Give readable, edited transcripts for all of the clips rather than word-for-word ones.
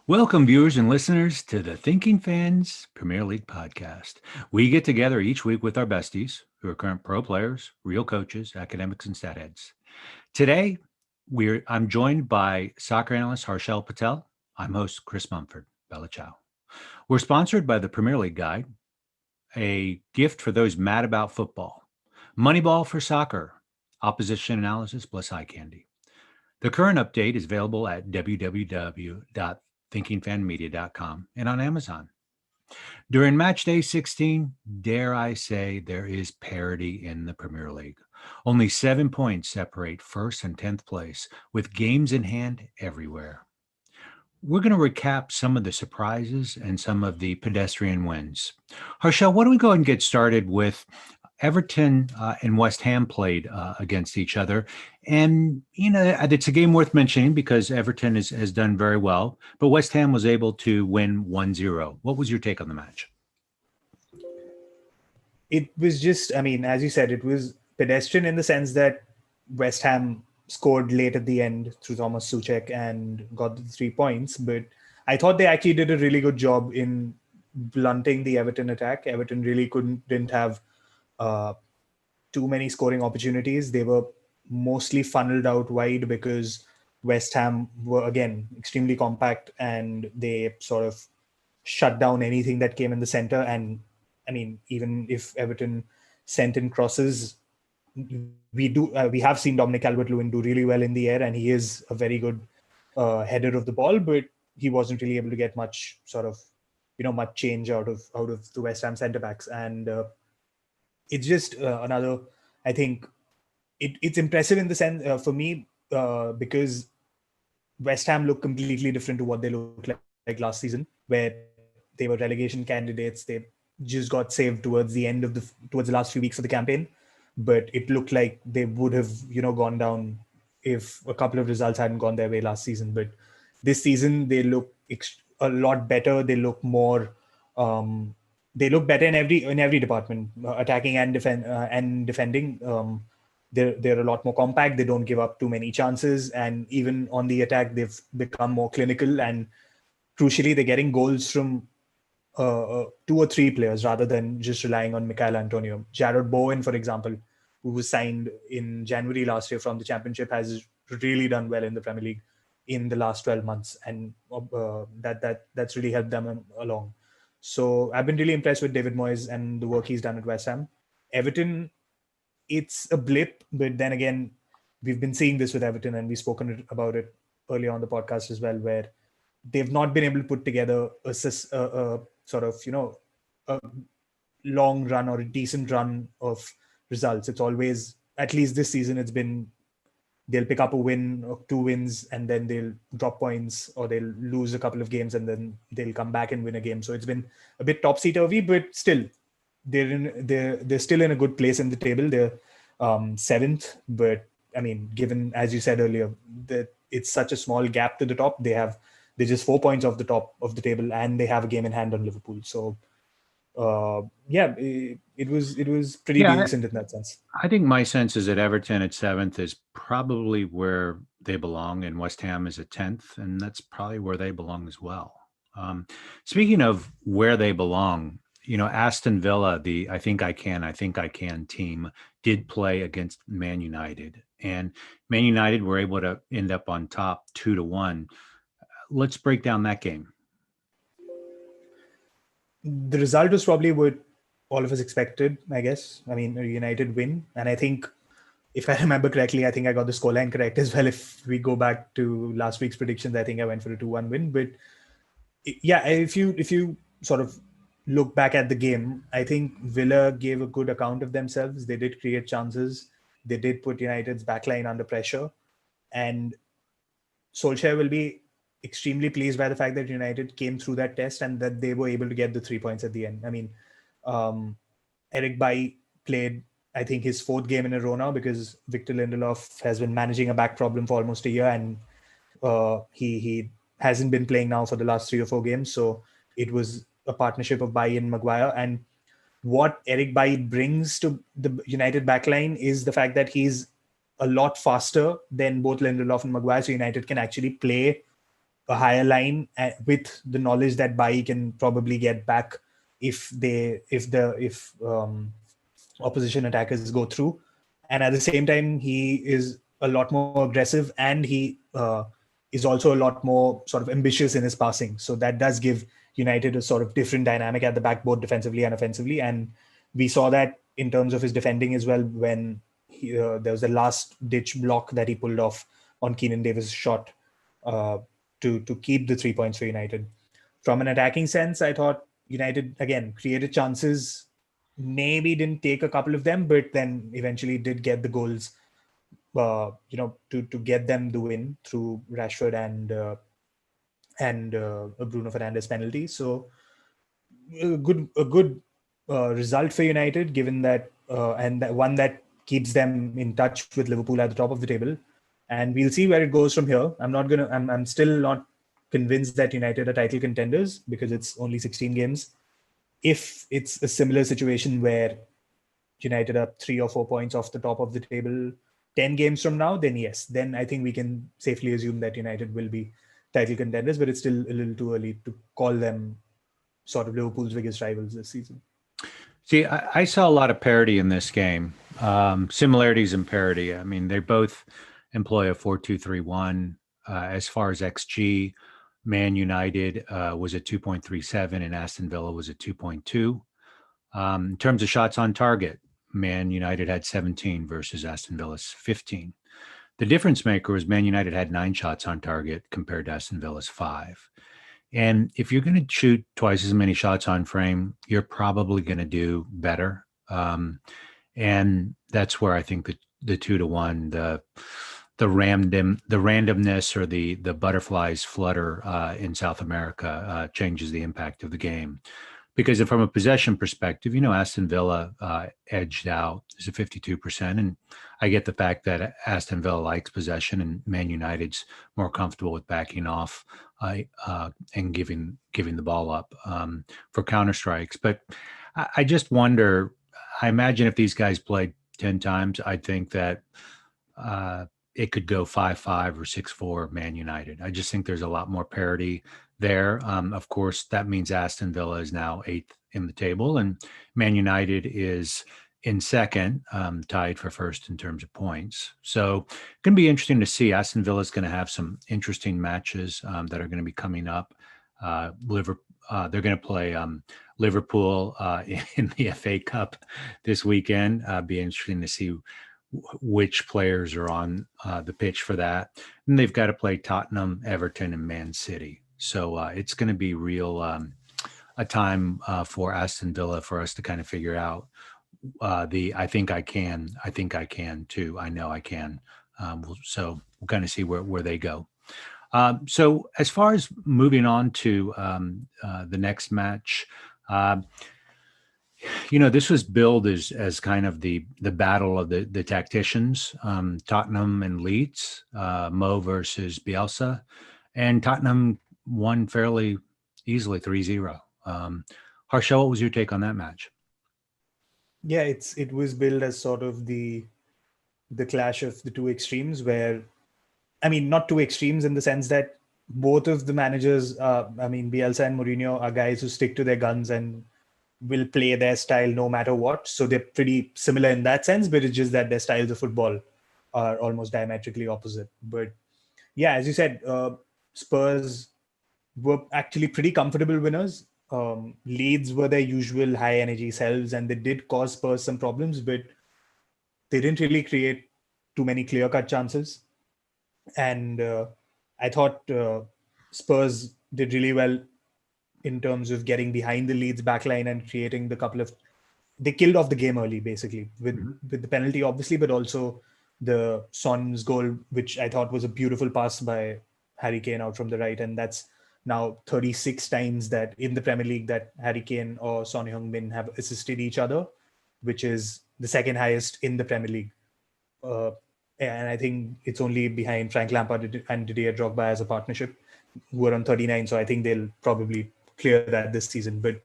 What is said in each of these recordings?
Welcome, viewers and listeners, to the Thinking Fans Premier League podcast. We get together each week with our besties, who are current pro players, real coaches, academics, and stat heads. Today, I'm joined by soccer analyst Harshal Patel. I'm host Chris Mumford. Bella ciao. We're sponsored by the Premier League Guide, a gift for those mad about football, Moneyball for soccer, opposition analysis plus eye candy. The current update is available at www.thinkingfanmedia.com and on Amazon. During Matchday 16, dare I say, there is parity in the Premier League. Only 7 points separate first and 10th place, with games in hand everywhere. We're going to recap some of the surprises and some of the pedestrian wins. Harshal, why don't we go ahead and get started with Everton and West Ham played against each other. And, it's a game worth mentioning because Everton has done very well, but West Ham was able to win 1-0. What was your take on the match? It was just, as you said, it was pedestrian in the sense that West Ham scored late at the end through Thomas Souček and got the 3 points. But I thought they actually did a really good job in blunting the Everton attack. Everton really didn't have too many scoring opportunities. They were mostly funneled out wide because West Ham were, again, extremely compact and they sort of shut down anything that came in the center. And even if Everton sent in crosses, we have seen Dominic Calvert-Lewin do really well in the air, and he is a very good header of the ball, but he wasn't really able to get much much change out of the West Ham centre backs. And it's just another, I think it's impressive in the sense for me because West Ham look completely different to what they looked like last season, where they were relegation candidates. They just got saved towards the last few weeks of the campaign, but it looked like they would have gone down if a couple of results hadn't gone their way last season. But this season they look a lot better. They look more they look better in every department, attacking and defending. They're a lot more compact. They don't give up too many chances, and even on the attack, they've become more clinical. And crucially, they're getting goals from 2 or 3 players rather than just relying on Michail Antonio. Jared Bowen, for example, who was signed in January last year from the Championship, has really done well in the Premier League in the last 12 months, and that's really helped them along. So I've been really impressed with David Moyes and the work he's done at West Ham. Everton, it's a blip, but then again, we've been seeing this with Everton, and we've spoken about it earlier on the podcast as well, where they've not been able to put together a sort of, a long run or a decent run of results. It's always, at least this season, it's been they'll pick up a win or 2 wins and then they'll drop points, or they'll lose a couple of games and then they'll come back and win a game. So it's been a bit topsy-turvy, but still they're still in a good place in the table. They're 7th, but given, as you said earlier, that it's such a small gap to the top, they're just 4 points off the top of the table, and they have a game in hand on Liverpool. So it was pretty decent in that sense. I think my sense is that Everton at 7th is probably where they belong, and West Ham is at 10th, and that's probably where they belong as well. Speaking of where they belong, Aston Villa, the I think I can team, did play against Man United, and Man United were able to end up on top 2-1. Let's break down that game. The result was probably what all of us expected, I guess. A United win. And I think, if I remember correctly, I think I got the scoreline correct as well. If we go back to last week's predictions, I think I went for a 2-1 win. But yeah, if you sort of look back at the game, I think Villa gave a good account of themselves. They did create chances. They did put United's backline under pressure. And Solskjaer will be extremely pleased by the fact that United came through that test and that they were able to get the 3 points at the end. Eric Bailly played, I think, his 4th game in a row now, because Victor Lindelof has been managing a back problem for almost a year, and he hasn't been playing now for the last 3 or 4 games. So it was a partnership of Bailly and Maguire. And what Eric Bailly brings to the United backline is the fact that he's a lot faster than both Lindelof and Maguire, so United can actually play a higher line with the knowledge that BRI can probably get back if opposition attackers go through. And at the same time, he is a lot more aggressive, and he is also a lot more sort of ambitious in his passing. So that does give United a sort of different dynamic at the back, both defensively and offensively. And we saw that in terms of his defending as well, when there was a last-ditch block that he pulled off on Keenan Davis' shot to keep the 3 points for United. From an attacking sense, I thought United, again, created chances, maybe didn't take a couple of them, but then eventually did get the goals, to get them the win through Rashford and a Bruno Fernandes penalty. So a good result for United, given that, and that one that keeps them in touch with Liverpool at the top of the table. And we'll see where it goes from here. I'm still not convinced that United are title contenders because it's only 16 games. If it's a similar situation where United are 3 or 4 points off the top of the table 10 games from now, then yes, then I think we can safely assume that United will be title contenders, but it's still a little too early to call them sort of Liverpool's biggest rivals this season. See, I saw a lot of parity in this game, similarities in parity. I mean, they both employ a 4-2-3-1. As far as XG, Man United was at 2.37 and Aston Villa was at 2.2. In terms of shots on target, Man United had 17 versus Aston Villa's 15. The difference maker was Man United had 9 shots on target compared to Aston Villa's 5. And if you're going to shoot twice as many shots on frame, you're probably going to do better. And that's where I think the 2-1, the randomness or the butterflies flutter in South America changes the impact of the game. Because from a possession perspective, Aston Villa edged out. It's a 52%. And I get the fact that Aston Villa likes possession and Man United's more comfortable with backing off and giving the ball up for counterstrikes. But I just wonder, I imagine if these guys played 10 times, I think that it could go 5-5 or 6-4 Man United. I just think there's a lot more parity there. Of course, that means Aston Villa is now 8th in the table, and Man United is in second, tied for first in terms of points. So it's going to be interesting to see. Aston Villa is going to have some interesting matches that are going to be coming up. They're going to play Liverpool in the FA Cup this weekend. Be interesting to see which players are on the pitch for that. And they've got to play Tottenham, Everton, and Man City. So it's going to be real a time for Aston Villa for us to kind of figure out I think I can too. I know I can. So we'll kind of see where they go. So as far as moving on to the next match, this was billed as kind of the battle of the tacticians, Tottenham and Leeds, Mo versus Bielsa, and Tottenham won fairly easily 3-0. Harshal, what was your take on that match? Yeah, it was billed as sort of the clash of the two extremes, where, I mean, not two extremes in the sense that both of the managers, Bielsa and Mourinho, are guys who stick to their guns and will play their style no matter what. So they're pretty similar in that sense, but it's just that their styles of football are almost diametrically opposite. But yeah, as you said, Spurs were actually pretty comfortable winners. Leeds were their usual high energy selves, and they did cause Spurs some problems, but they didn't really create too many clear-cut chances. And I thought Spurs did really well in terms of getting behind the Leeds backline and creating they killed off the game early, basically, with the penalty, obviously, but also the Son's goal, which I thought was a beautiful pass by Harry Kane out from the right. And that's now 36 times that in the Premier League that Harry Kane or Son Heung-min have assisted each other, which is the second highest in the Premier League. And I think it's only behind Frank Lampard and Didier Drogba as a partnership, who are on 39. So I think they'll probably clear that this season. But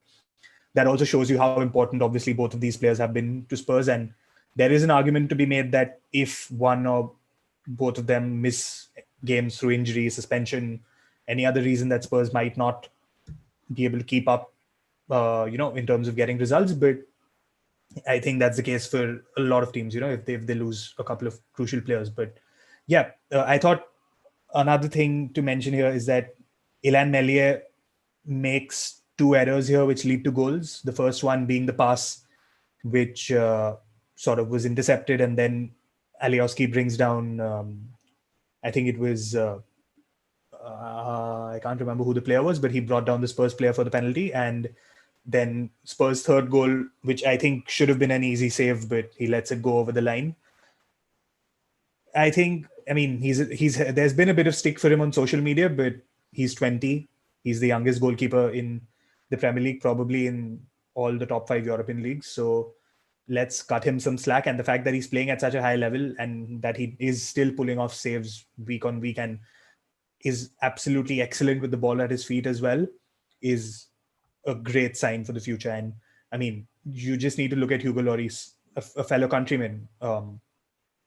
that also shows you how important, obviously, both of these players have been to Spurs. And there is an argument to be made that if one or both of them miss games through injury, suspension, any other reason that Spurs might not be able to keep up, in terms of getting results. But I think that's the case for a lot of teams, if they lose a couple of crucial players. But yeah, I thought another thing to mention here is that Illan Meslier makes 2 errors here which lead to goals. The first one being the pass, which sort of was intercepted, and then Alioski brings down, I think it was, I can't remember who the player was, but he brought down the Spurs player for the penalty. And then Spurs' third goal, which I think should have been an easy save, but he lets it go over the line. I mean, there's been a bit of stick for him on social media, but he's 20. He's the youngest goalkeeper in the Premier League, probably in all the top 5 European leagues. So let's cut him some slack. And the fact that he's playing at such a high level and that he is still pulling off saves week on week and is absolutely excellent with the ball at his feet as well is a great sign for the future. And I mean, you just need to look at Hugo Lloris, a fellow countryman, who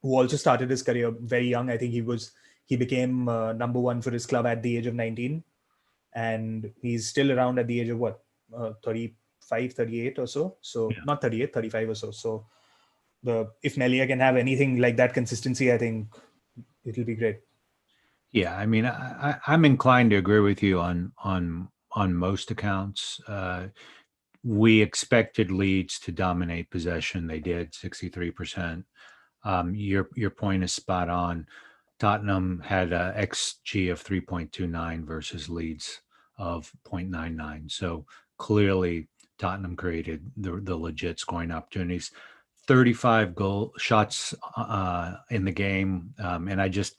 also started his career very young. I think he became number 1 for his club at the age of 19, and he's still around at the age of 35, 38 or so. So yeah. Not 38, 35 or so. So if Meslier can have anything like that consistency, I think it'll be great. Yeah, I mean, I'm inclined to agree with you on most accounts. We expected Leeds to dominate possession. They did, 63%. Your point is spot on. Tottenham had a XG of 3.29 versus Leeds of 0.99. So clearly Tottenham created the legit scoring opportunities. 35 goal shots in the game. And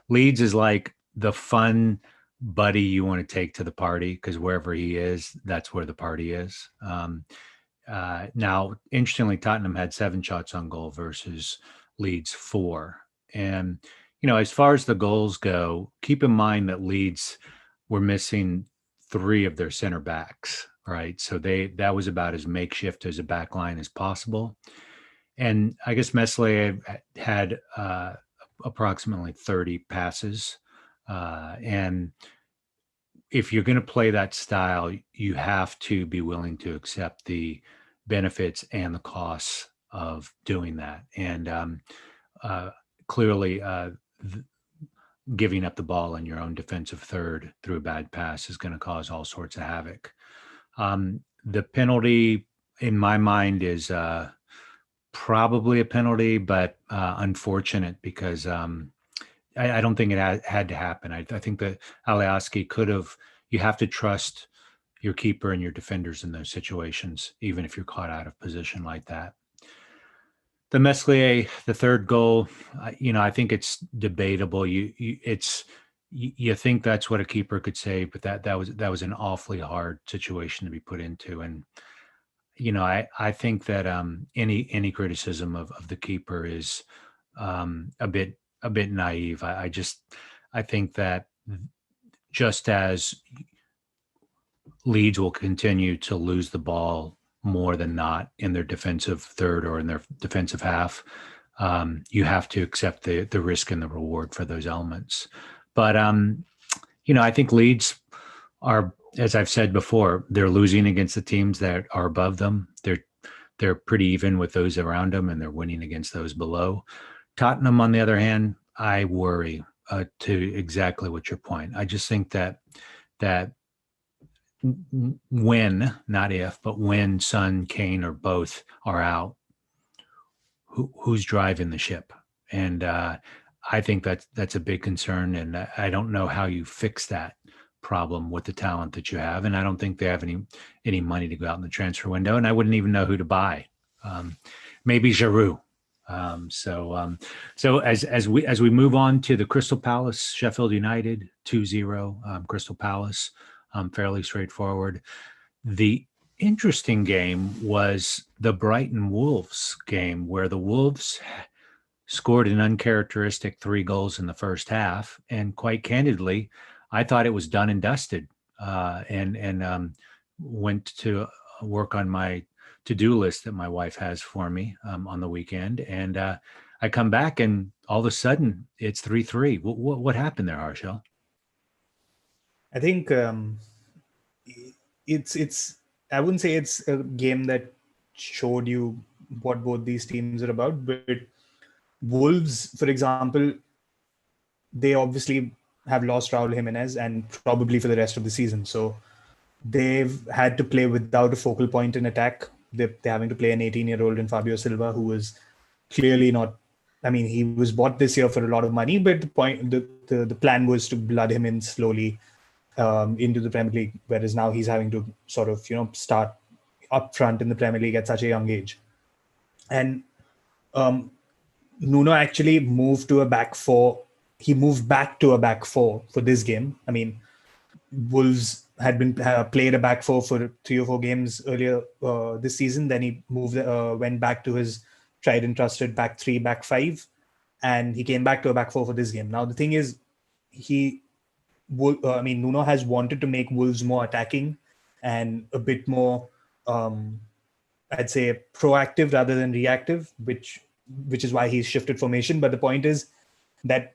Leeds is like the fun buddy you want to take to the party, because wherever he is, that's where the party is. Now, interestingly, Tottenham had 7 shots on goal versus Leeds 4. And, as far as the goals go, keep in mind that Leeds were missing 3 of their center backs, right? So that was about as makeshift as a back line as possible. And I guess Meslier had approximately 30 passes. And if you're going to play that style, you have to be willing to accept the benefits and the costs of doing that. And clearly, giving up the ball in your own defensive third through a bad pass is going to cause all sorts of havoc. The penalty, in my mind, is probably a penalty, but unfortunate because I don't think it had to happen. I think that Alioski you have to trust your keeper and your defenders in those situations, even if you're caught out of position like that. The Meslier, the third goal, I think it's debatable. You think that's what a keeper could save, but that was an awfully hard situation to be put into. And I think that any criticism of the keeper is a bit naive. I think that just as Leeds will continue to lose the ball more than not in their defensive third or in their defensive half, you have to accept the risk and the reward for those elements. But I think Leeds are, as I've said before, they're losing against the teams that are above them. They're pretty even with those around them, and they're winning against those below. Tottenham, on the other hand, I worry to exactly what your point. I just think that when, not if, but when Son, Kane, or both are out, who's driving the ship? And I think that's a big concern, and I don't know how you fix that problem with the talent that you have. And I don't think they have any money to go out in the transfer window, and I wouldn't even know who to buy. Maybe Giroud. So as we move on to the Crystal Palace, Sheffield United 2-0, Crystal Palace, fairly straightforward. The interesting game was the Brighton Wolves game, where the Wolves scored an uncharacteristic 3 goals in the first half, and quite candidly, I thought it was done and dusted, and went to work on my to-do list that my wife has for me on the weekend. And I come back and all of a sudden it's 3-3. What happened there, Harshal? I think it's I wouldn't say it's a game that showed you what both these teams are about, but Wolves, for example, they obviously have lost Raul Jimenez and probably for the rest of the season. So they've had to play without a focal point in attack. They're having to play an 18-year-old in Fabio Silva, who was clearly not. I mean, he was bought this year for a lot of money, but the plan was to blood him in slowly into the Premier League, whereas now he's having to sort of start up front in the Premier League at such a young age. And Nuno actually moved to a back four. He moved back to a back four for this game. I mean, Wolves had been played a back four for 3 or 4 games earlier this season. Then he went back to his tried and trusted back three, back five, and he came back to a back four for this game. Now the thing is, Nuno has wanted to make Wolves more attacking and a bit more, I'd say, proactive rather than reactive, which is why he's shifted formation. But the point is that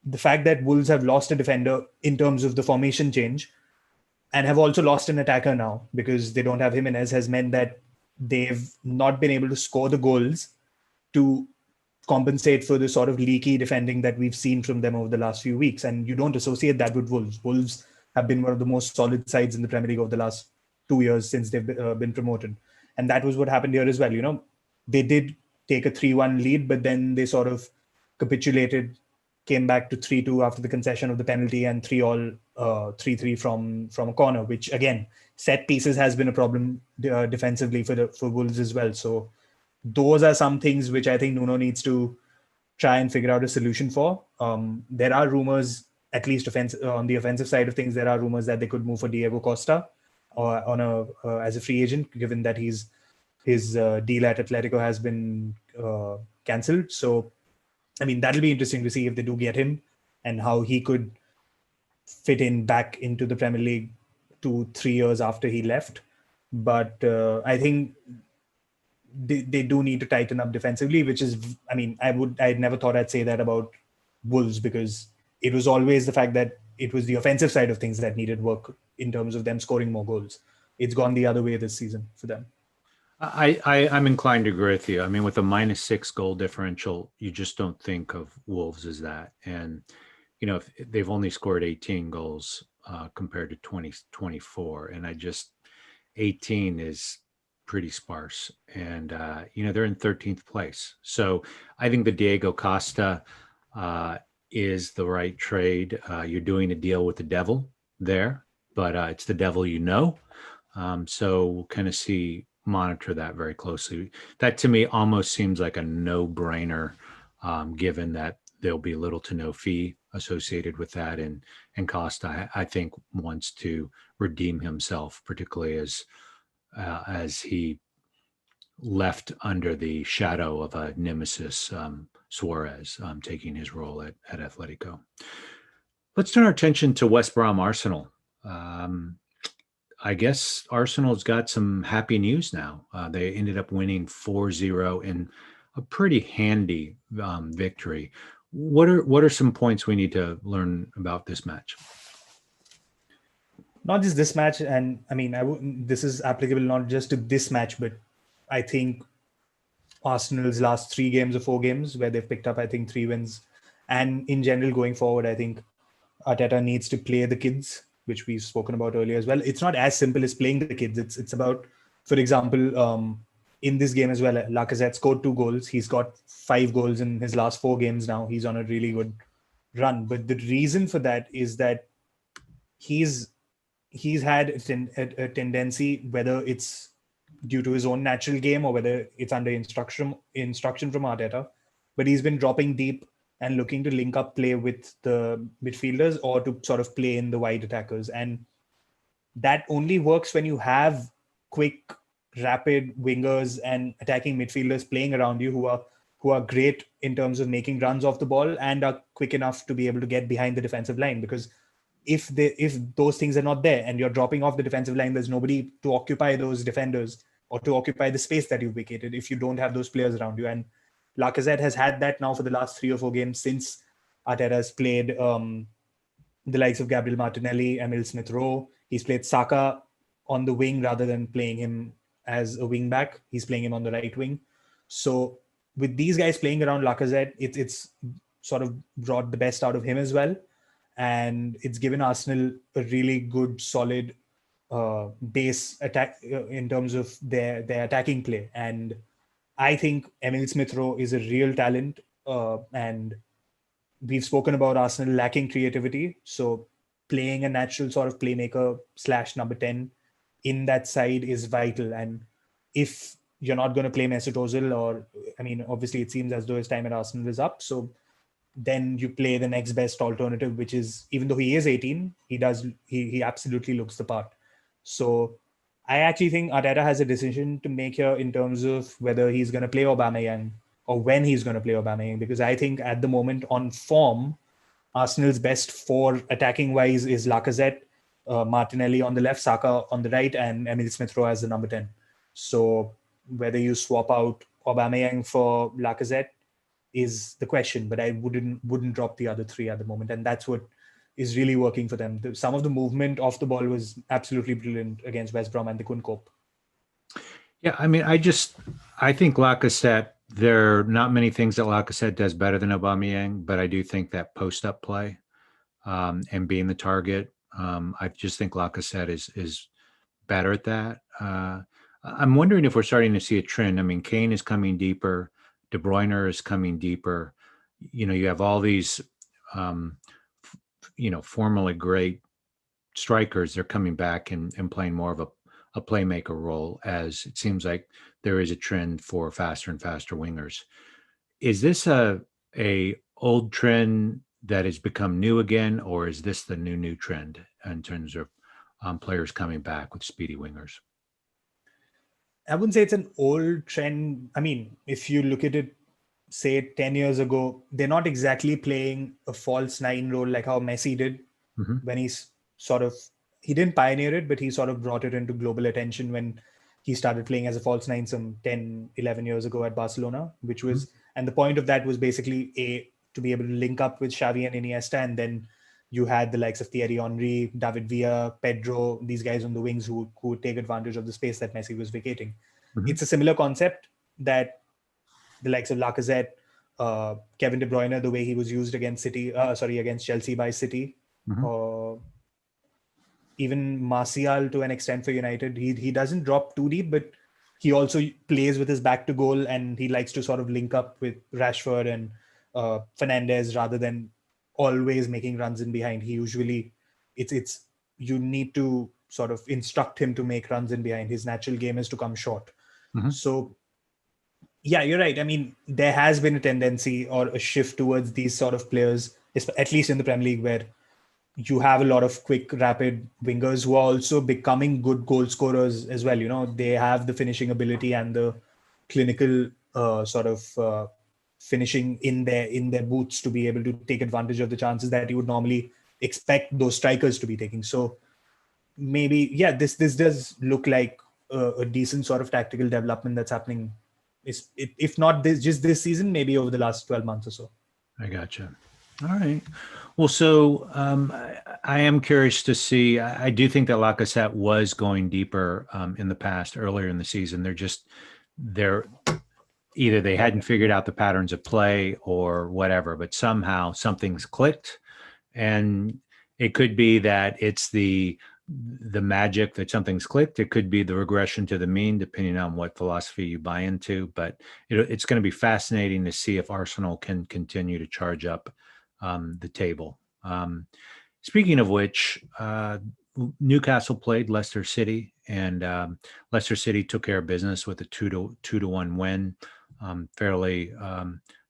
the fact that Wolves have lost a defender in terms of the formation change and have also lost an attacker now because they don't have Jimenez has meant that they've not been able to score the goals to compensate for the sort of leaky defending that we've seen from them over the last few weeks. And you don't associate that with Wolves. Wolves have been one of the most solid sides in the Premier League over the last 2 years since they've been promoted. And that was what happened here as well. They did take a 3-1 lead, but then they sort of capitulated, came back to 3-2 after the concession of the penalty, and 3-3 from a corner, which again, set pieces has been a problem defensively for Wolves as well. So those are some things which I think Nuno needs to try and figure out a solution for. There are rumors, at least on the offensive side of things, there are rumors that they could move for Diego Costa as a free agent, given that his deal at Atletico has been cancelled. So, I mean, that'll be interesting to see if they do get him and how he could fit in back into the Premier League 2-3 years after he left. But I think they do need to tighten up defensively, which is, I mean, I'd never thought I'd say that about Wolves, because it was always the fact that it was the offensive side of things that needed work in terms of them scoring more goals. It's gone the other way this season for them. I'm inclined to agree with you. I mean, with a -6 goal differential, you just don't think of Wolves as that. And, if they've only scored 18 goals compared to 24. And 18 is pretty sparse. And, they're in 13th place. So I think the Diego Costa is the right trade. You're doing a deal with the devil there, but it's the devil so we'll kind of monitor that very closely. That to me almost seems like a no-brainer, given that there'll be little to no fee associated with that. And Costa, I think, wants to redeem himself, particularly as he left under the shadow of a nemesis, Suarez, taking his role at Atletico. Let's turn our attention to West Brom Arsenal. I guess Arsenal's got some happy news now. They ended up winning 4-0 in a pretty handy victory. What are some points we need to learn about this match? Not just this match, and I mean, this is applicable not just to this match, but I think Arsenal's last 3 games or 4 games where they've picked up, I think, 3 wins. And in general, going forward, I think Arteta needs to play the kids, which we've spoken about earlier as well. It's not as simple as playing the kids. It's about, for example, in this game as well, Lacazette scored 2 goals. He's got 5 goals in his last 4 games now. He's on a really good run. But the reason for that is that he's had a tendency, whether it's due to his own natural game or whether it's under instruction from Arteta, but he's been dropping deep and looking to link up play with the midfielders or to sort of play in the wide attackers. And that only works when you have quick, rapid wingers and attacking midfielders playing around you who are great in terms of making runs off the ball and are quick enough to be able to get behind the defensive line. Because if those things are not there and you're dropping off the defensive line, there's nobody to occupy those defenders or to occupy the space that you've vacated if you don't have those players around you. And Lacazette has had that now for the last 3 or 4 games since Arteta has played the likes of Gabriel Martinelli, Emil Smith-Rowe. He's played Saka on the wing rather than playing him as a wing back. He's playing him on the right wing. So with these guys playing around Lacazette, it's sort of brought the best out of him as well. And it's given Arsenal a really good, solid base attack in terms of their attacking play. And I think Emil Smith-Rowe is a real talent. And we've spoken about Arsenal lacking creativity. So playing a natural sort of playmaker / number 10 in that side is vital. And if you're not going to play Mesut Ozil, or, I mean, obviously it seems as though his time at Arsenal is up. So then you play the next best alternative, which is, even though he is 18, he absolutely looks the part. So I actually think Arteta has a decision to make here in terms of whether he's going to play Aubameyang or when he's going to play Aubameyang, because I think at the moment on form, Arsenal's best four attacking wise is Lacazette, Martinelli on the left, Saka on the right, and Emil Smith-Rowe as the number 10. So whether you swap out Aubameyang for Lacazette is the question, but I wouldn't drop the other three at the moment, and that's what is really working for them. Some of the movement off the ball was absolutely brilliant against West Brom, and they couldn't cope. Yeah, I mean, I think Lacazette, there are not many things that Lacazette does better than Aubameyang, but I do think that post-up play and being the target, I just think Lacazette is better at that. I'm wondering if we're starting to see a trend. I mean, Kane is coming deeper. De Bruyne is coming deeper. You have all these, formerly great strikers. They're coming back and playing more of a playmaker role, as it seems like there is a trend for faster and faster wingers. Is this a old trend that has become new again, or is this the new trend in terms of players coming back with speedy wingers? I wouldn't say it's an old trend. I mean, if you look at it, say 10 years ago, they're not exactly playing a false nine role like how Messi did when he didn't pioneer it, but he sort of brought it into global attention when he started playing as a false nine some 10, 11 years ago at Barcelona, which was, and the point of that was basically to be able to link up with Xavi and Iniesta, and then you had the likes of Thierry Henry, David Villa, Pedro, these guys on the wings who would take advantage of the space that Messi was vacating. It's a similar concept that the likes of Lacazette, Kevin De Bruyne, the way he was used against Chelsea by City, even Martial to an extent for United. He doesn't drop too deep, but he also plays with his back to goal, and he likes to sort of link up with Rashford and Fernandes rather than always making runs in behind. He usually, you need to sort of instruct him to make runs in behind. His natural game is to come short. So yeah, you're right. I mean, there has been a tendency or a shift towards these sort of players, at least in the Premier League, where you have a lot of quick, rapid wingers who are also becoming good goal scorers as well. They have the finishing ability and the clinical finishing in their boots to be able to take advantage of the chances that you would normally expect those strikers to be taking. So maybe, yeah, this does look like a decent sort of tactical development that's happening. If not just this season, maybe over the last 12 months or so. I gotcha. All right. Well, so I am curious to see. I do think that Lacazette was going deeper in the past, earlier in the season. They're either they hadn't figured out the patterns of play or whatever, but somehow something's clicked, and it could be that it's the magic that something's clicked. It could be the regression to the mean, depending on what philosophy you buy into. But it's going to be fascinating to see if Arsenal can continue to charge up the table. Speaking of which, Newcastle played Leicester City, and Leicester City took care of business with a 2-1 win. Fairly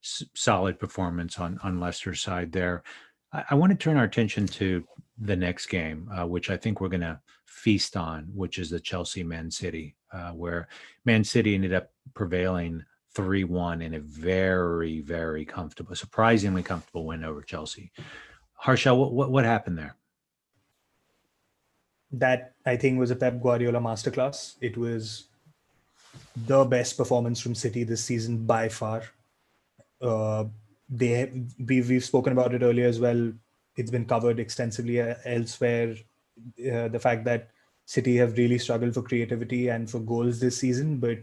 solid performance on Leicester's side there. I want to turn our attention to the next game, which I think we're going to feast on, which is the Chelsea-Man City, where Man City ended up prevailing 3-1 in a very, very comfortable, surprisingly comfortable win over Chelsea. Harshal, what happened there? That, I think, was a Pep Guardiola masterclass. It was the best performance from City this season by far. We've spoken about it earlier as well. it's been covered extensively elsewhere. The fact that City have really struggled for creativity and for goals this season, but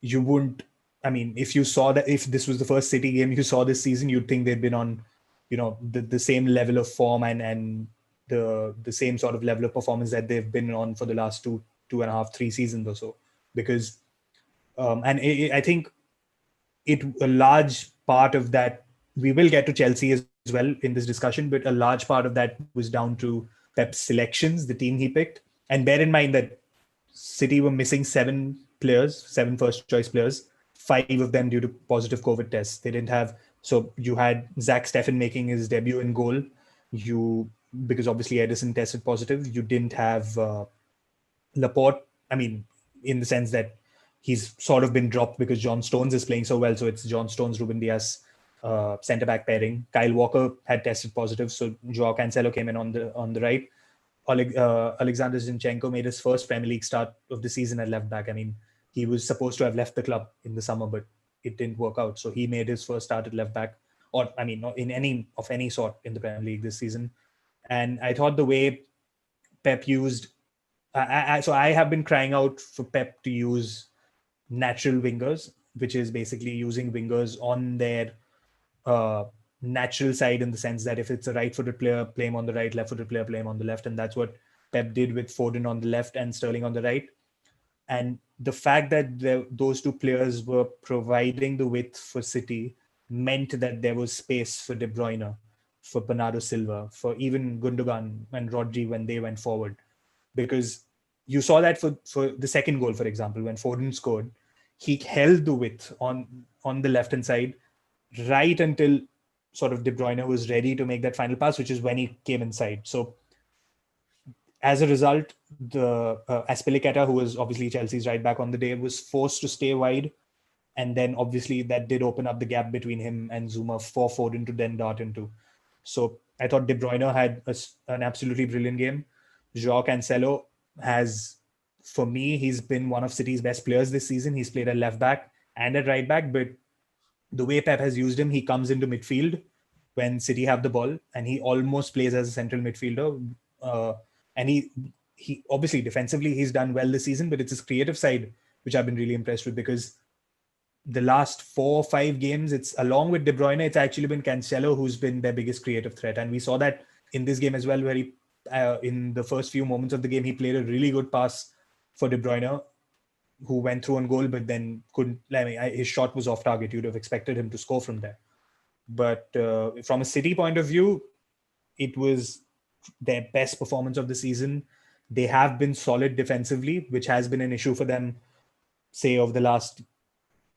you wouldn't. I mean, if you saw that, if this was the first City game you saw this season, you'd think they'd been on, the same level of form and the same sort of level of performance that they've been on for the last two and a half, 3 seasons or so. Because, I think a large part of that, we will get to Chelsea as well in this discussion, but a large part of that was down to Pep's selections, the team he picked. And bear in mind that City were missing 7 first choice players, 5 of them due to positive COVID tests. They didn't have, so you had Zach Steffen making his debut in goal. Because obviously Edison tested positive, you didn't have Laporte. I mean, in the sense that he's sort of been dropped because John Stones is playing so well. So it's John Stones, Ruben Dias, centre back pairing. Kyle Walker had tested positive, so Joao Cancelo came in on the right. Alexander Zinchenko made his first Premier League start of the season at left back. I mean, he was supposed to have left the club in the summer, but it didn't work out. So he made his first start at left back, or I mean, not in any sort in the Premier League this season. And I thought the way Pep used, so I have been crying out for Pep to use natural wingers, which is basically using wingers on their natural side, in the sense that if it's a right-footed player, play him on the right, left-footed player, play him on the left. And that's what Pep did with Foden on the left and Sterling on the right. And the fact that those two players were providing the width for City meant that there was space for De Bruyne, for Bernardo Silva, for even Gundogan and Rodri when they went forward. Because you saw that for the second goal, for example, when Foden scored, he held the width on the left-hand side right until sort of De Bruyne was ready to make that final pass, which is when he came inside. So as a result, the Azpilicueta, who was obviously Chelsea's right back on the day, was forced to stay wide. And then obviously that did open up the gap between him and Zuma for Foden to then dart into. So I thought De Bruyne had an absolutely brilliant game. Joao Cancelo has, for me, he's been one of City's best players this season. He's played at left back and at right back, but the way Pep has used him, he comes into midfield when City have the ball, and he almost plays as a central midfielder. And he obviously defensively he's done well this season, but it's his creative side which I've been really impressed with, because the last 4 or 5 games, it's along with De Bruyne, it's actually been Cancelo who's been their biggest creative threat. And we saw that in this game as well, where he, in the first few moments of the game, he played a really good pass for De Bruyne, who went through on goal, but then couldn't. I mean, his shot was off target. You'd have expected him to score from there. But from a City point of view, it was their best performance of the season. They have been solid defensively, which has been an issue for them, say, over the last,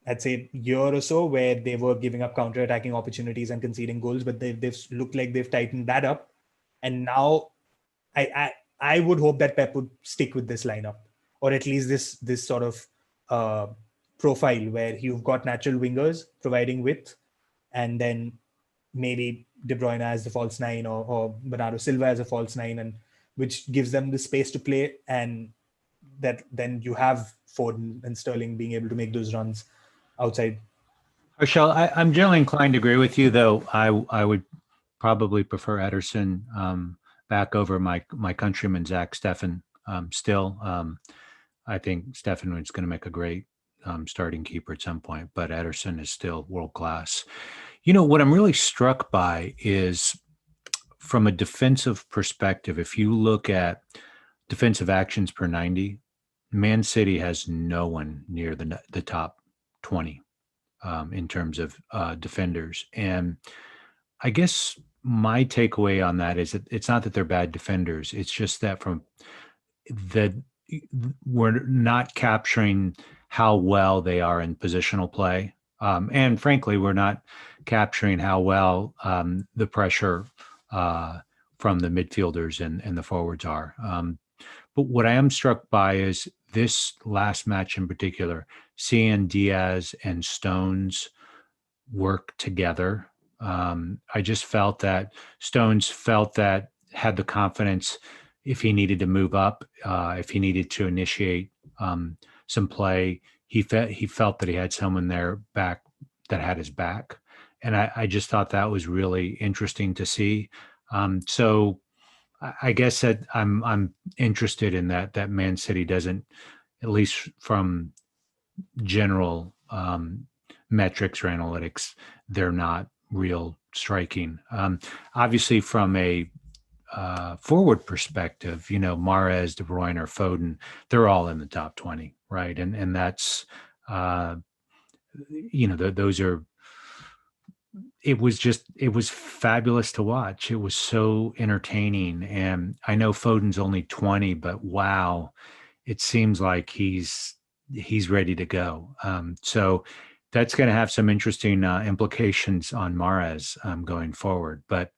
I'd say, year or so, where they were giving up counter-attacking opportunities and conceding goals, but they've looked like they've tightened that up. And now I would hope that Pep would stick with this lineup, or at least this sort of profile where you've got natural wingers providing width, and then maybe De Bruyne as the false 9 or Bernardo Silva as a false 9, and which gives them the space to play, and that then you have Foden and Sterling being able to make those runs outside. Harshal, I'm generally inclined to agree with you, though I would probably prefer Ederson back over my countryman Zach Steffen. Still, I think Steffen is going to make a great starting keeper at some point, but Ederson is still world class. You know, what I'm really struck by is, from a defensive perspective, if you look at defensive actions per 90, Man City has no one near the top 20 in terms of defenders. And I guess my takeaway on that is that it's not that they're bad defenders. It's just that we're not capturing how well they are in positional play. And frankly, we're not capturing how well the pressure from the midfielders and the forwards are. But what I am struck by is this last match in particular, seeing Diaz and Stones work together. I just felt that Stones had the confidence if he needed to move up, if he needed to initiate some play. He felt that he had someone there back that had his back. And I just thought that was really interesting to see. So I guess that I'm interested in that Man City doesn't, at least from general metrics or analytics, they're not real striking. Obviously, from a forward perspective, Mahrez, De Bruyne, or Foden, they're all in the top 20, right? And that's those are. It was fabulous to watch. It was so entertaining, and I know Foden's only 20, but wow, it seems like he's ready to go. So that's going to have some interesting implications on Mahrez going forward. But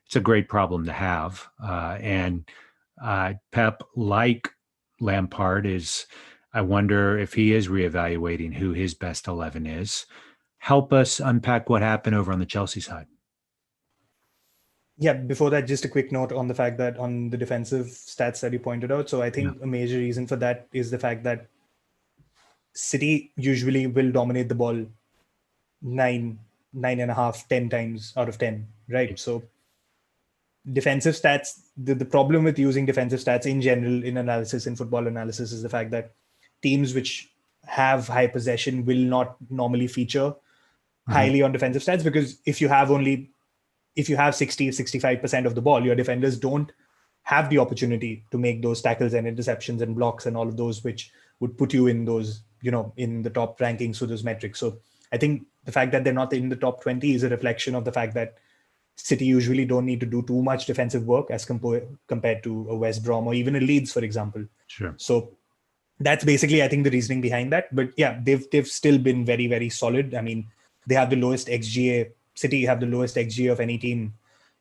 it's a great problem to have. And Pep, like Lampard, I wonder if he is reevaluating who his best 11 is. Help us unpack what happened over on the Chelsea side. Yeah, before that, just a quick note on the fact that on the defensive stats that you pointed out. So I think a major reason for that is the fact that City usually will dominate the ball 9.5, 10 times out of 10, right? So defensive stats, the problem with using defensive stats in general in analysis, in football analysis, is the fact that teams which have high possession will not normally feature highly on defensive stats, because if you have 60-65% of the ball, your defenders don't have the opportunity to make those tackles and interceptions and blocks and all of those, which would put you in those, in the top rankings for those metrics. So I think the fact that they're not in the top 20 is a reflection of the fact that City usually don't need to do too much defensive work as compared to a West Brom or even a Leeds, for example. Sure. So that's basically, I think, the reasoning behind that. But yeah, they've still been very, very solid. I mean, they have the lowest XGA. City have the lowest XGA of any team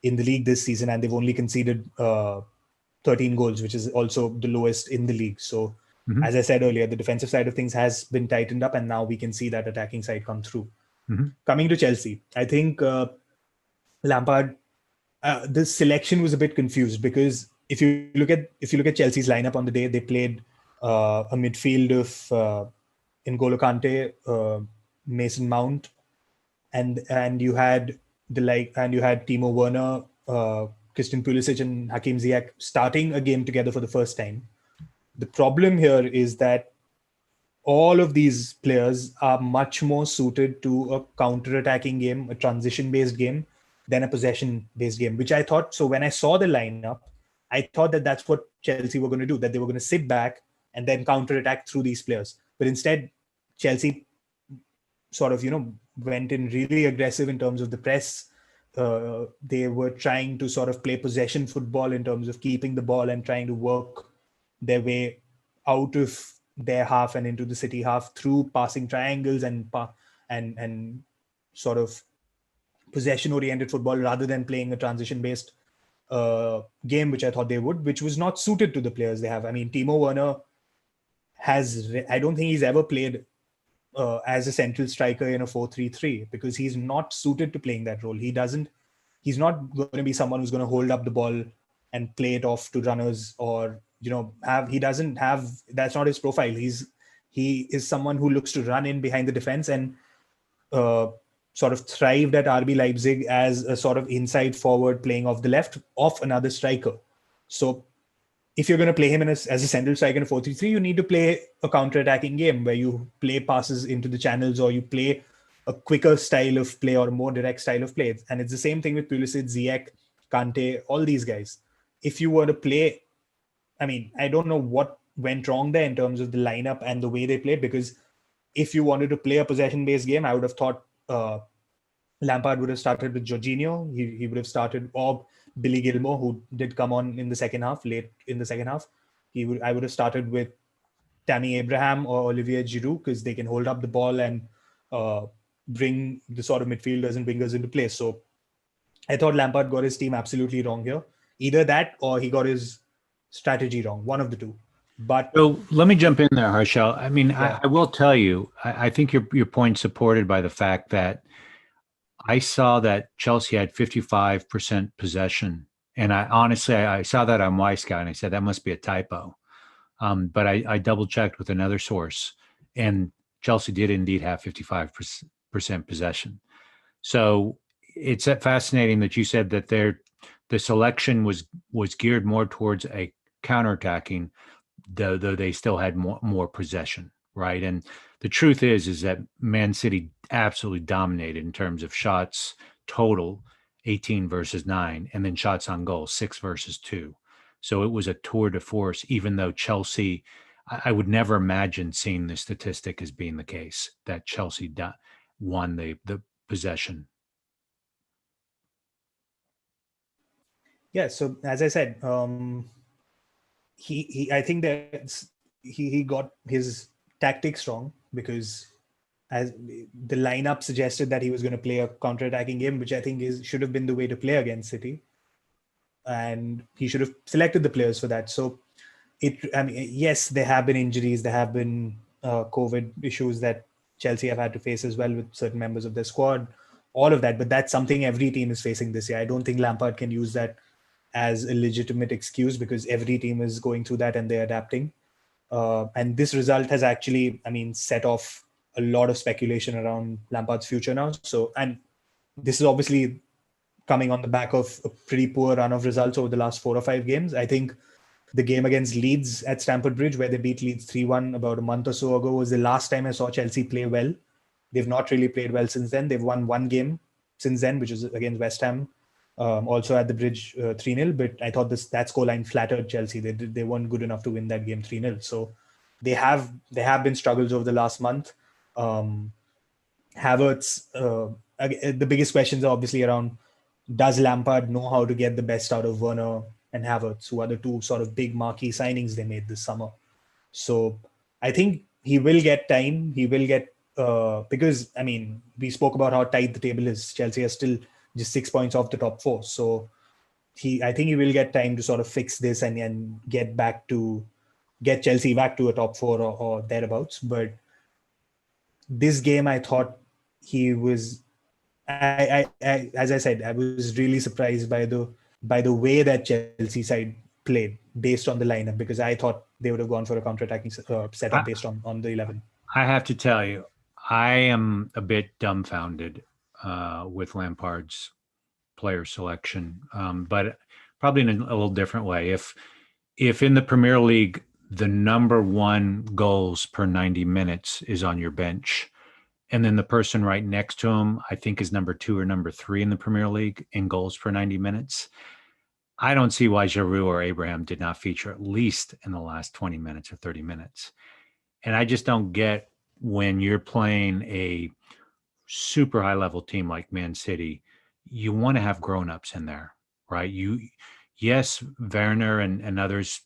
in the league this season, and they've only conceded 13 goals, which is also the lowest in the league. So as I said earlier, the defensive side of things has been tightened up, and now we can see that attacking side come through. Coming to Chelsea, I think Lampard, the selection was a bit confused, because if you look at Chelsea's lineup on the day, they played a midfield of N'Golo Kante, Mason Mount, and you had Timo Werner, Christian Pulisic, and Hakim Ziyech starting a game together for the first time. The problem here is that all of these players are much more suited to a counter-attacking game, a transition-based game, than a possession-based game, which I thought. So when I saw the lineup, I thought that that's what Chelsea were going to do, that they were going to sit back and then counter-attack through these players. But instead, Chelsea sort of, went in really aggressive in terms of the press. They were trying to sort of play possession football in terms of keeping the ball and trying to work their way out of their half and into the City half through passing triangles and sort of possession-oriented football, rather than playing a transition-based game, which I thought they would, which was not suited to the players they have. I mean, Timo Werner I don't think he's ever played as a central striker in a 4-3-3, because he's not suited to playing that role. He's not going to be someone who's going to hold up the ball and play it off to runners, or that's not his profile. He is someone who looks to run in behind the defense, and sort of thrived at RB Leipzig as a sort of inside forward playing off the left of another striker. So if you're going to play him as a central striker in a 4-3-3, you need to play a counter-attacking game where you play passes into the channels, or you play a quicker style of play or a more direct style of play. And it's the same thing with Pulisic, Ziyech, Kante, all these guys. If you were to play, I mean, I don't know what went wrong there in terms of the lineup and the way they played, because if you wanted to play a possession-based game, I would have thought Lampard would have started with Jorginho. He would have started, or Billy Gilmore, who did come on in the second half, late in the second half. I would have started with Tammy Abraham or Olivier Giroud, because they can hold up the ball and bring the sort of midfielders and wingers into play. So I thought Lampard got his team absolutely wrong here. Either that, or he got his strategy wrong, one of the two. But so let me jump in there, Harshal. I mean, I will tell you, I think your point's supported by the fact that I saw that Chelsea had 55% possession. And I saw that on Wisecout, and I said, that must be a typo. But I double checked with another source, and Chelsea did indeed have 55% possession. So it's fascinating that you said that the selection was geared more towards a counterattacking, though they still had more possession, right? And the truth is that Man City absolutely dominated in terms of shots total, 18 versus 9, and then shots on goal, 6 versus 2. So it was a tour de force, even though Chelsea, I would never imagine seeing the statistic as being the case, that Chelsea won the possession. Yeah. So as I said, he I think that he got his tactics wrong, because as the lineup suggested that he was going to play a counter-attacking game, which I think should have been the way to play against City, and he should have selected the players for that. So I mean, yes, there have been injuries, there have been COVID issues that Chelsea have had to face as well with certain members of their squad, all of that. But that's something every team is facing this year. I don't think Lampard can use that as a legitimate excuse, because every team is going through that and they're adapting. And this result has actually, I mean, set off a lot of speculation around Lampard's future now. So, and this is obviously coming on the back of a pretty poor run of results over the last 4 or 5 games. I think the game against Leeds at Stamford Bridge, where they beat Leeds 3-1 about a month or so ago, was the last time I saw Chelsea play well. They've not really played well since then. They've won one game since then, which is against West Ham, also at the Bridge 3-0. But I thought that scoreline flattered Chelsea. They weren't good enough to win that game 3-0. So there have been struggles over the last month. Havertz, the biggest questions are obviously around, does Lampard know how to get the best out of Werner and Havertz, who are the two sort of big marquee signings they made this summer? So I think he will get time. He will get, because, I mean, we spoke about how tight the table is. Chelsea are still just 6 points off the top 4. So I think he will get time to sort of fix this and get Chelsea back to a top 4 or thereabouts. But this game, I thought he was, as I said, I was really surprised by the way that Chelsea side played based on the lineup, because I thought they would have gone for a counter-attacking setup based on the 11. I have to tell you, I am a bit dumbfounded with Lampard's player selection, but probably in a little different way. If in the Premier League, the number 1 goals per 90 minutes is on your bench, and then the person right next to him, I think, is number 2 or number 3 in the Premier League in goals per 90 minutes, I don't see why Giroud or Abraham did not feature at least in the last 20 minutes or 30 minutes. And I just don't get, when you're playing a super high level team like Man City, you want to have grown-ups in there, right? Yes, Werner and others,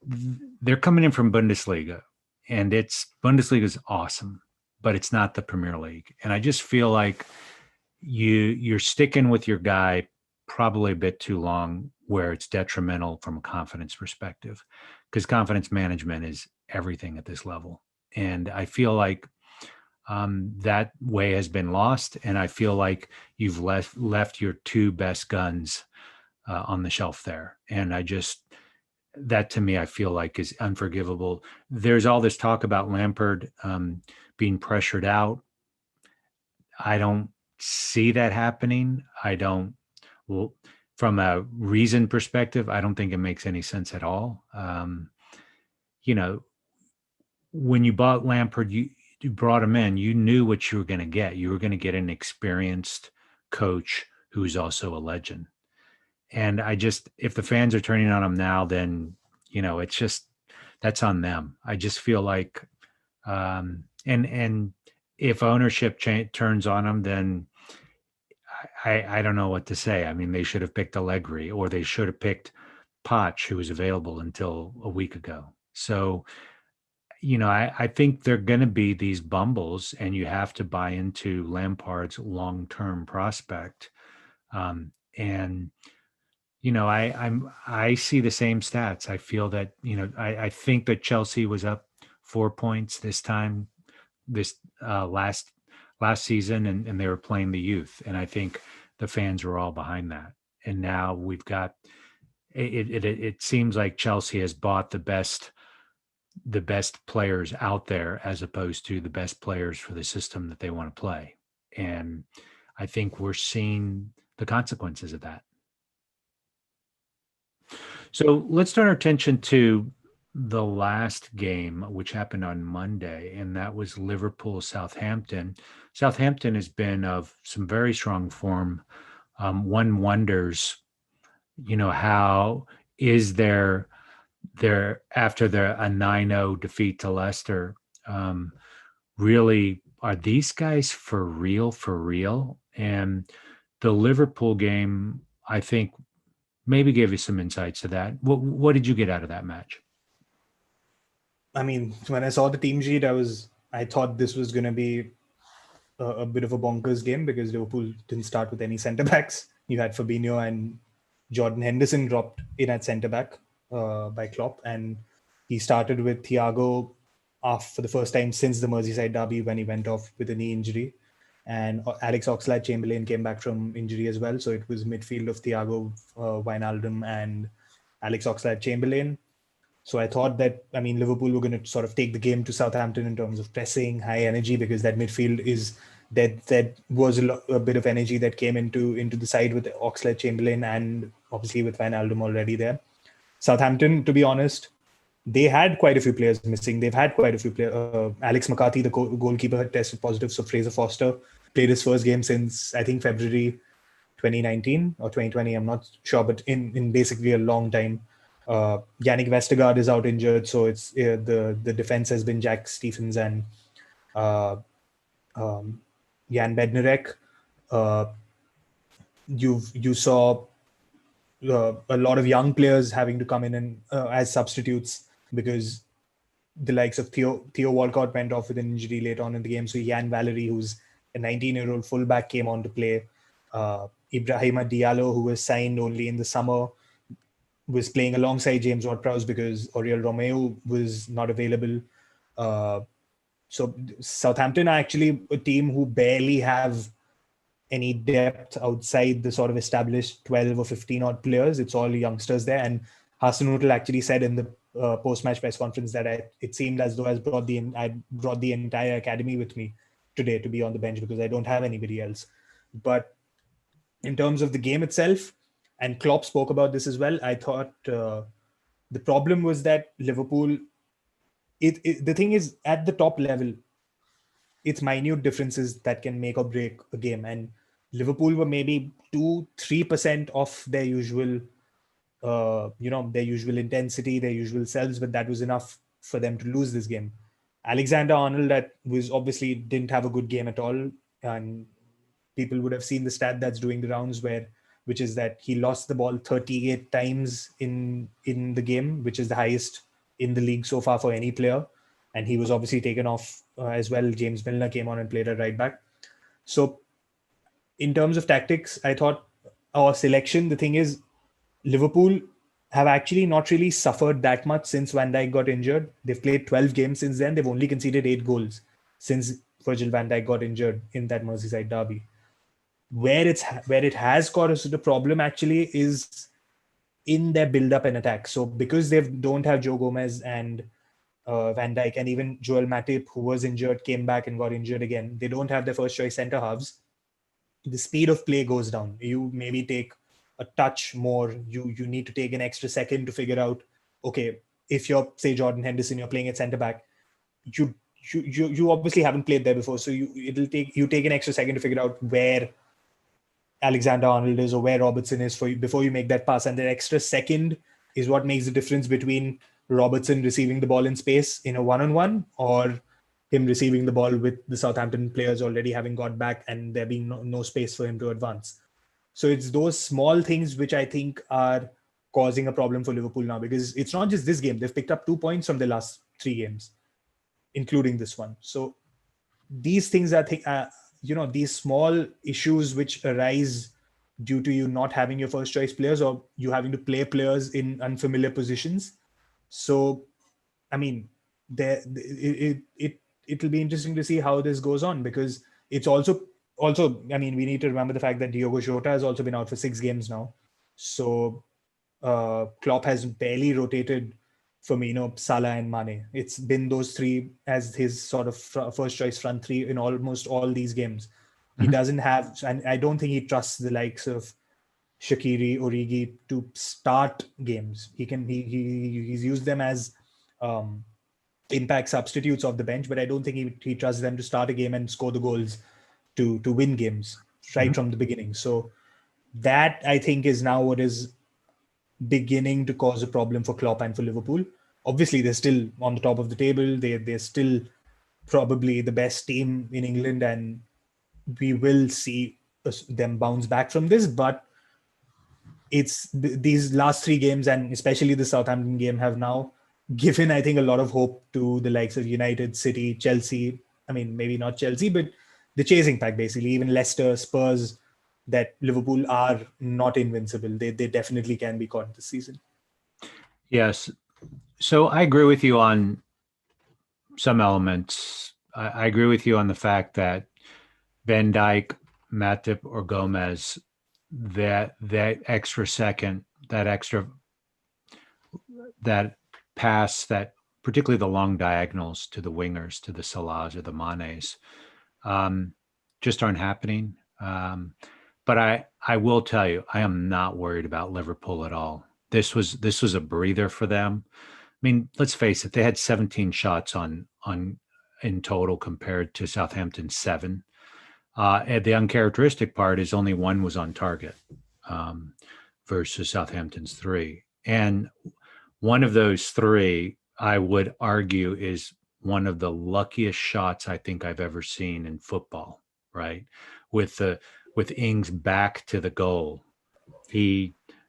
they're coming in from Bundesliga, and Bundesliga is awesome, but it's not the Premier League. And I just feel like you're sticking with your guy probably a bit too long, where it's detrimental from a confidence perspective, because confidence management is everything at this level. And I feel like that way has been lost. And I feel like you've left your 2 best guns on the shelf there. And that to me, I feel like is unforgivable. There's all this talk about Lampard being pressured out. I don't see that happening. From a reason perspective, I don't think it makes any sense at all. When you bought Lampard, you brought him in, you knew what you were going to get. You were going to get an experienced coach who's also a legend. And if the fans are turning on him now, then, it's just, that's on them. I just feel like, and if ownership turns on him, then I don't know what to say. I mean, they should have picked Allegri, or they should have picked Poch, who was available until a week ago. So, I think there are going to be these bumbles, and you have to buy into Lampard's long-term prospect. I see the same stats. I feel that, I think that Chelsea was up 4 points this last season, and they were playing the youth. And I think the fans were all behind that. And now we've got, it seems like Chelsea has bought the best players out there, as opposed to the best players for the system that they want to play. And I think we're seeing the consequences of that. So let's turn our attention to the last game, which happened on Monday, and that was Liverpool-Southampton. Southampton has been of some very strong form. One wonders, how is their after a 9-0 defeat to Leicester, really, are these guys for real? And the Liverpool game, I think, maybe gave you some insights to that. What did you get out of that match? I mean, when I saw the team sheet, I thought this was going to be a bit of a bonkers game because Liverpool didn't start with any centre backs. You had Fabinho and Jordan Henderson dropped in at centre back by Klopp, and he started with Thiago off for the first time since the Merseyside derby when he went off with a knee injury, and Alex Oxlade-Chamberlain came back from injury as well. So it was midfield of Thiago, Wijnaldum, and Alex Oxlade-Chamberlain. So I thought that, I mean, Liverpool were going to sort of take the game to Southampton in terms of pressing, high energy, because that midfield is that was a bit of energy that came into the side with Oxlade-Chamberlain and obviously with Wijnaldum already there. Southampton, to be honest, they had quite a few players missing. They've had quite a few players. Alex McCarthy, the goalkeeper, had tested positive. So Fraser Foster played his first game since, I think, February 2019 or 2020. I'm not sure, but in basically a long time. Yannick Vestergaard is out injured, so it's the defense has been Jack Stephens and Jan Bednarek. You saw a lot of young players having to come in and as substitutes because the likes of Theo Walcott went off with an injury late on in the game. So Jan Valery, who's a 19-year-old fullback, came on to play. Ibrahima Diallo, who was signed only in the summer, was playing alongside James Ward-Prowse because Oriol Romeu was not available. So Southampton are actually a team who barely have any depth outside the sort of established 12 or 15 odd players. It's all youngsters there. And Hasenhüttl actually said in the post-match press conference that it seemed as though I brought the entire academy with me today to be on the bench because I don't have anybody else. But in terms of the game itself, and Klopp spoke about this as well, I thought the problem was that Liverpool, the thing is, at the top level, it's minute differences that can make or break a game. And Liverpool were maybe 2-3% of their usual, their usual intensity, their usual selves, but that was enough for them to lose this game. Alexander-Arnold, that was obviously didn't have a good game at all. And people would have seen the stat that's doing the rounds which is that he lost the ball 38 times in the game, which is the highest in the league so far for any player. And he was obviously taken off as well. James Milner came on and played at right back. So in terms of tactics, I thought our selection, the thing is, Liverpool have actually not really suffered that much since Van Dijk got injured. They've played 12 games since then. They've only conceded 8 goals since Virgil van Dijk got injured in that Merseyside derby. Where it has caused the problem actually is in their build-up and attack. So because they don't have Joe Gomez and Van Dijk, and even Joel Matip, who was injured, came back and got injured again, they don't have their first choice centre halves. The speed of play goes down. You maybe take a touch more. You need to take an extra second to figure out, okay, if you're, say, Jordan Henderson, you're playing at centre back, you obviously haven't played there before, so you take an extra second to figure out where Alexander-Arnold is or where Robertson is for you before you make that pass. And that extra second is what makes the difference between Robertson receiving the ball in space in a one-on-one or him receiving the ball with the Southampton players already having got back and there being no space for him to advance. So it's those small things which I think are causing a problem for Liverpool now, because it's not just this game. They've picked up 2 points from the last 3 games, including this one. So these things are these small issues which arise due to you not having your first choice players or you having to play players in unfamiliar positions. So, I mean, it'll be interesting to see how this goes on, because it's also, I mean, we need to remember the fact that Diogo Jota has also been out for 6 games now. So Klopp has barely rotated Firmino, Salah and Mane. It's been those 3 as his sort of first choice front 3 in almost all these games. He doesn't have, and I don't think he trusts the likes of Shaqiri, Origi to start games. He's used them as impact substitutes off the bench, but I don't think he trusts them to start a game and score the goals to win games right from the beginning. So that, I think, is now what is beginning to cause a problem for Klopp and for Liverpool. Obviously, they're still on the top of the table. They're still probably the best team in England, and we will see them bounce back from this. But it's these last three games, and especially the Southampton game, have now given, I think, a lot of hope to the likes of United, City, Chelsea. I mean, maybe not Chelsea, but the chasing pack, basically, even Leicester, Spurs, that Liverpool are not invincible. They definitely can be caught this season. Yes. So I agree with you on some elements. I agree with you on the fact that Van Dijk, Matip, or Gomez, that extra second, that pass, that particularly the long diagonals to the wingers, to the Salahs or the Manes, just aren't happening. But I will tell you, I am not worried about Liverpool at all. This was a breather for them. I mean, let's face it, they had 17 shots on in total compared to Southampton's 7. And the uncharacteristic part is only 1 was on target versus Southampton's 3. And one of those 3, I would argue, is one of the luckiest shots I think I've ever seen in football, right? With Ings back to the goal.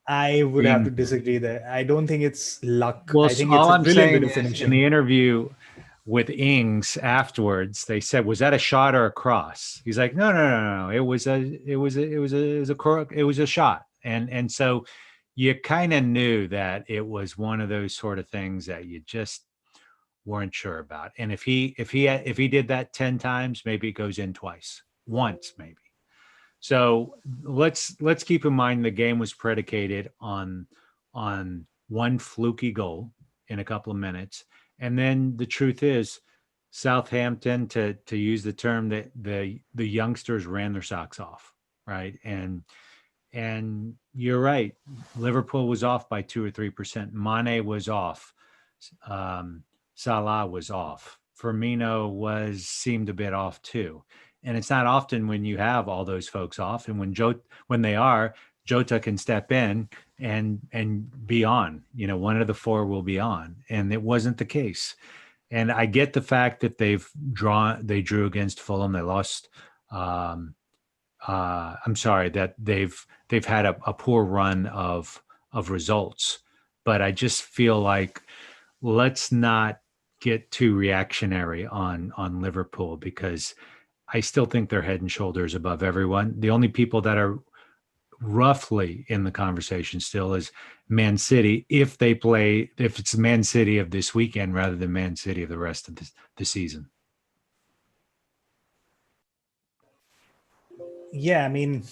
I would have to disagree there. I don't think it's luck. Well, I think all it's a I'm brilliant saying bit of is, finishing. in the interview with Ings afterwards, they said, "Was that a shot or a cross?" He's like, "No. It was a shot." And so you kind of knew that it was one of those sort of things that you just weren't sure about. And if he did that 10 times, maybe it goes in once maybe. So let's keep in mind the game was predicated on one fluky goal in a couple of minutes. And then the truth is, Southampton, to use the term, that the youngsters ran their socks off, right? And you're right, Liverpool was off by 2 or 3%. Mane was off. Salah was off. Firmino seemed a bit off too. And it's not often when you have all those folks off, and when they are, Jota can step in and be on. One of the 4 will be on, and it wasn't the case. And I get the fact that they drew against Fulham. They lost. I'm sorry that they've had a poor run of results, but I just feel like let's not get too reactionary on Liverpool, because I still think they're head and shoulders above everyone. The only people that are roughly in the conversation still is Man City, if it's Man City of this weekend rather than Man City of the rest of the season. Yeah, I mean,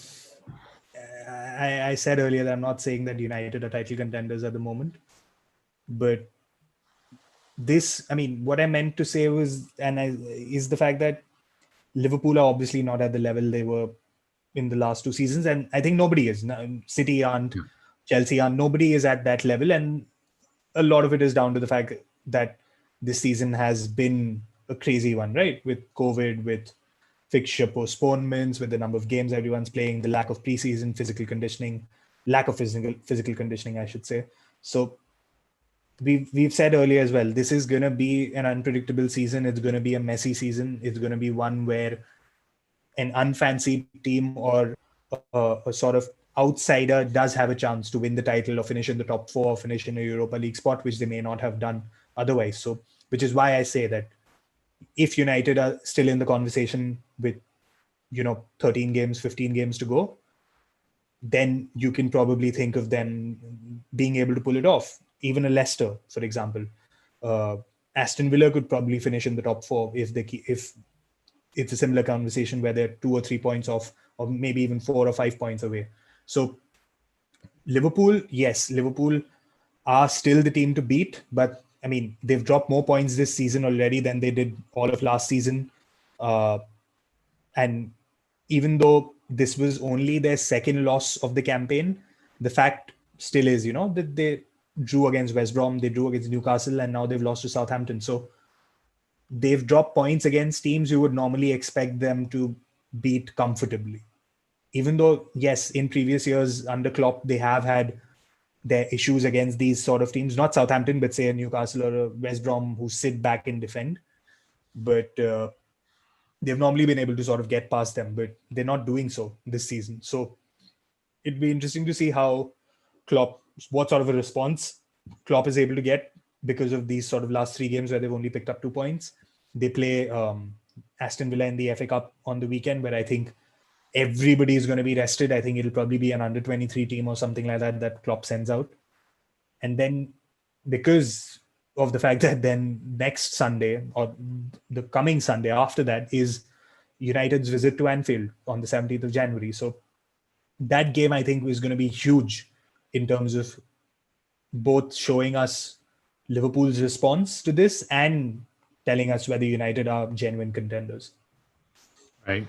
I said earlier that I'm not saying that United are title contenders at the moment, but what I meant to say was, is the fact that Liverpool are obviously not at the level they were in the last 2 seasons, and I think nobody is. City aren't, Chelsea aren't. Nobody is at that level, and a lot of it is down to the fact that this season has been a crazy one, right? With COVID, with fixture postponements, with the number of games everyone's playing, the lack of preseason physical conditioning, lack of physical conditioning, I should say. So we've said earlier as well, this is going to be an unpredictable season. It's going to be a messy season. It's going to be one where an unfancied team or a sort of outsider does have a chance to win the title or finish in the top 4 or finish in a Europa League spot, which they may not have done otherwise. So, which is why I say that if United are still in the conversation with, 13 games, 15 games to go, then you can probably think of them being able to pull it off. Even a Leicester, for example. Aston Villa could probably finish in the top 4 if it's a similar conversation where they're 2 or 3 points off, or maybe even 4 or 5 points away. So Liverpool are still the team to beat, but I mean, they've dropped more points this season already than they did all of last season. And even though this was only their second loss of the campaign, the fact still is, that they drew against West Brom, they drew against Newcastle, and now they've lost to Southampton. So they've dropped points against teams you would normally expect them to beat comfortably. Even though, yes, in previous years under Klopp, they have had their issues against these sort of teams, not Southampton, but say a Newcastle or a West Brom who sit back and defend. But they've normally been able to sort of get past them, but they're not doing so this season. So it'd be interesting to see how what sort of a response Klopp is able to get because of these sort of last 3 games where they've only picked up 2 points. They play Aston Villa in the FA Cup on the weekend, where I think everybody is going to be rested. I think it'll probably be an under-23 team or something like that Klopp sends out. And then because of the fact that then next Sunday or the coming Sunday after that is United's visit to Anfield on the 17th of January. So that game, I think, is going to be huge in terms of both showing us Liverpool's response to this and telling us whether United are genuine contenders. Right.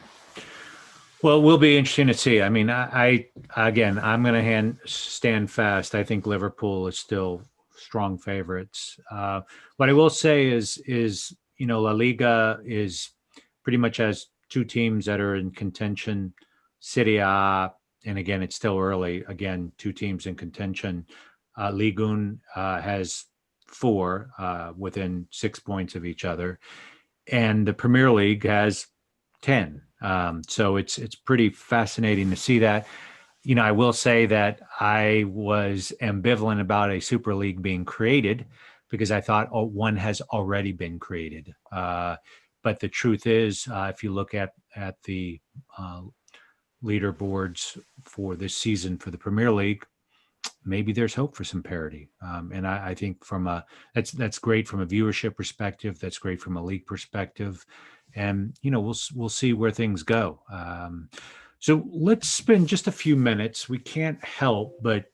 Well, it will be interesting to see. I mean, I'm going to stand fast. I think Liverpool is still strong favorites. What I will say is La Liga is pretty much has 2 teams that are in contention. Serie A, and again, it's still early. Again, 2 teams in contention. Ligue 1 has 4 within 6 points of each other, and the Premier League has 10. So it's pretty fascinating to see that. I will say that I was ambivalent about a Super League being created because I thought one has already been created. But the truth is, if you look at the leaderboards for this season for the Premier League, maybe there's hope for some parity. And I think that's great from a viewership perspective. That's great from a league perspective. And, we'll see where things go. So let's spend just a few minutes. We can't help but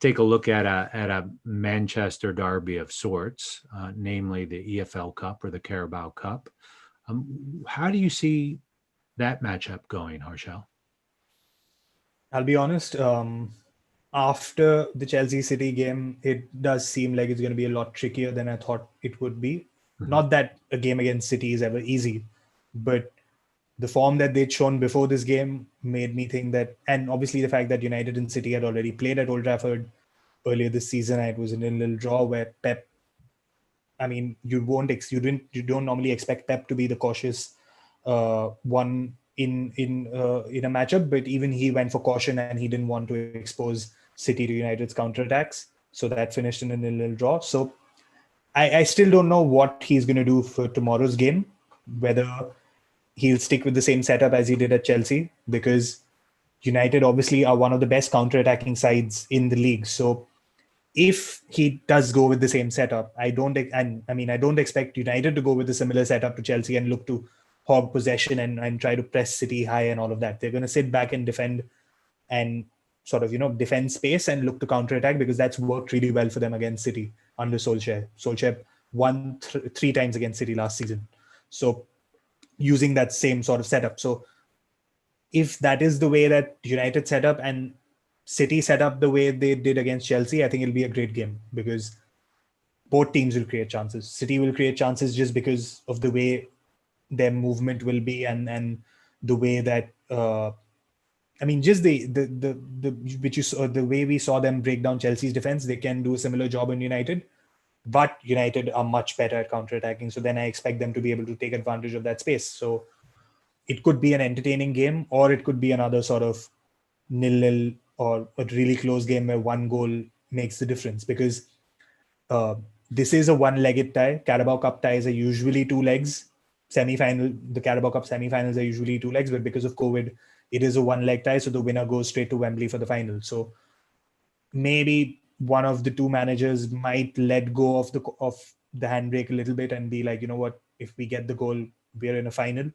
take a look at a Manchester Darby of sorts, namely the EFL Cup or the Carabao Cup. How do you see that matchup going, Harshal? I'll be honest. After the Chelsea City game, it does seem like it's going to be a lot trickier than I thought it would be. Mm-hmm. Not that a game against City is ever easy, but the form that they'd shown before this game made me think that, and obviously the fact that United and City had already played at Old Trafford earlier this season, it was a little draw where Pep, I mean, you don't normally expect Pep to be the cautious one in a matchup, but even he went for caution and he didn't want to expose City to United's counterattacks. So that finished in a little draw. So I still don't know what he's going to do for tomorrow's game, whether he'll stick with the same setup as he did at Chelsea, because United obviously are one of the best counter-attacking sides in the league. So if he does go with the same setup, I don't expect United to go with a similar setup to Chelsea and look to hog possession and try to press City high and all of that. They're going to sit back and defend and sort of, defend space and look to counter-attack, because that's worked really well for them against City under Solskjaer. Solskjaer won 3 times against City last season. So using that same sort of setup. So if that is the way that United set up and City set up the way they did against Chelsea, I think it'll be a great game, because both teams will create chances. City will create chances just because of the way their movement will be and the way that just the way we saw them break down Chelsea's defense. They can do a similar job in United, but United are much better at counter-attacking. So then I expect them to be able to take advantage of that space. So it could be an entertaining game, or it could be another sort of 0-0 or a really close game where one goal makes the difference, because this is a one-legged tie. Carabao Cup ties are usually 2 legs. The Carabao Cup semi-finals are usually 2 legs, but because of COVID, it is a one-leg tie. So the winner goes straight to Wembley for the final. So maybe one of the 2 managers might let go of the handbrake a little bit and be like, you know what, if we get the goal, we're in a final.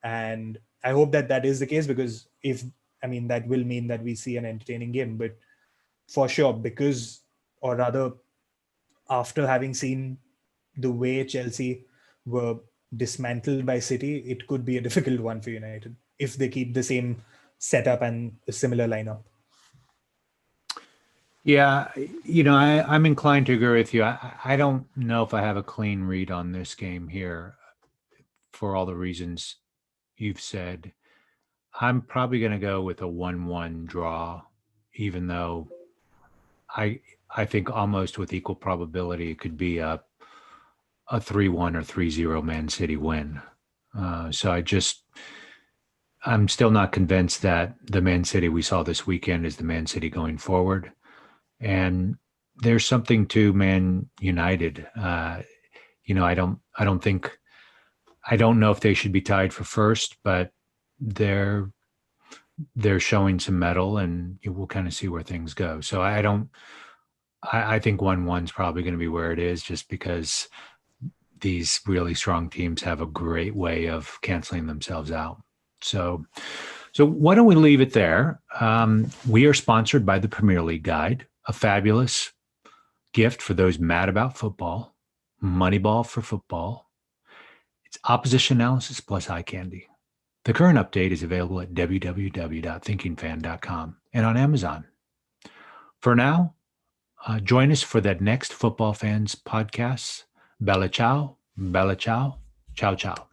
And I hope that is the case, because that will mean that we see an entertaining game. But for sure, after having seen the way Chelsea were dismantled by City, it could be a difficult one for United if they keep the same setup and a similar lineup. Yeah, I'm inclined to agree with you. I don't know if I have a clean read on this game here for all the reasons you've said. I'm probably going to go with a 1-1 draw, even though I I think almost with equal probability it could be a 3-1 or 3-0 Man City win. So I'm still not convinced that the Man City we saw this weekend is the Man City going forward. And there's something to Man United. I don't know if they should be tied for first, but they're they're showing some mettle, and we'll kind of see where things go. So I don't. I think 1-1's probably going to be where it is, just because these really strong teams have a great way of canceling themselves out. So why don't we leave it there? We are sponsored by the Premier League Guide, a fabulous gift for those mad about football, Moneyball for football. It's opposition analysis plus eye candy. The current update is available at www.thinkingfan.com and on Amazon. For now, join us for that next Football Fans podcast. Bella ciao, ciao ciao.